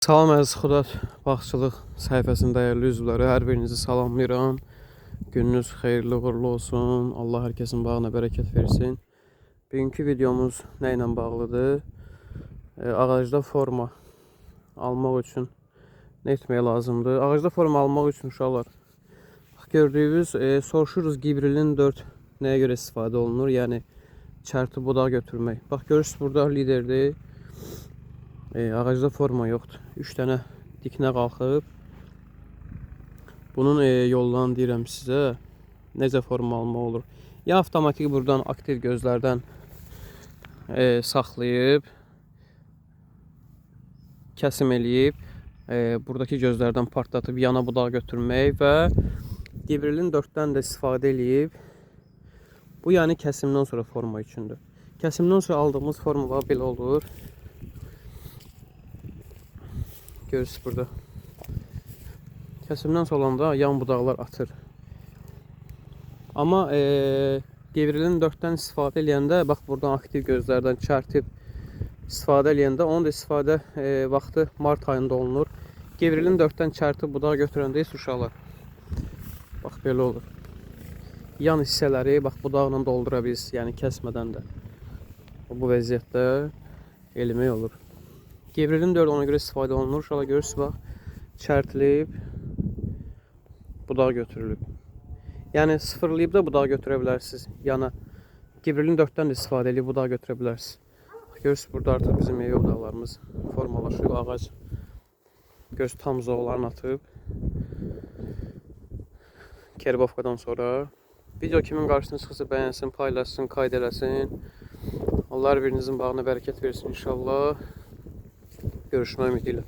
Salam əziz Xudad bağçılıq səhifəsinin dəyərli üzvləri, hər birinizi salamlayıram. Gününüz xeyirli uğurlu olsun. Allah hər kəsin bağına bərəkət versin. Bugünkü videomuz nə ilə bağlıdır? Ağacda forma almaq üçün nə etmək lazımdır? Ağacda forma almaq üçün uşaqlar, gördüyünüz soruşuruz Gibrilin 4 nəyə görə istifadə olunur? Yəni çərti budaq götürmək. Bax görürsünüz burada liderdir. Ağacda forma yoxdur. 3 dənə diknə qalxıb. Bunun yollarını deyirəm sizə. Necə forma almaq olur? Ya avtomatik buradan aktiv gözlərdən saxlayıb, kəsim eləyib, buradakı gözlərdən partlatıp yana budaq götürmək və Gibrilin 4-dən də istifadə eləyib. Bu yəni kəsimdən sonra forma üçündür. Kəsimdən sonra aldığımız forma belə olur. Görürsünüz burada. Kəsimdən sonra olanda yan budaqlar atır. Amma Gibrilin 4-dən istifadə eləyəndə, bax buradan aktiv gözlərdən çərtib istifadə eləyəndə, onun da istifadə vaxtı mart ayında olunur. Gibrilin 4-dən çərtib budaq götürəndə isə uşaqlar, bax belə olur. Yan hissələri bax budaqla doldura biz, yəni kəsmədən də bu vəziyyətdə eləmək olur. Gibrilin 4 ona görə istifadə olunur. Uşaqlar görürsünüz bax, çərtilib budaq götürülüb. Yəni sıfırlayıb da budaq götürə bilərsiniz. Yana Gibrilin 4-dən də istifadə edib budaq götürə bilərsiniz. Görürsünüz burada artıq bizim meyvə budaqlarımız formalaşıb, ağac görürsünüz tam zoğlarını atıb. Kerbovkadan sonra video kimin qarşısına çıxırsa bəyənsin, paylaşsın, qayd eləsin. Allah birinizin bağına bərəkət versin inşallah. Görüşmək ümidiyle.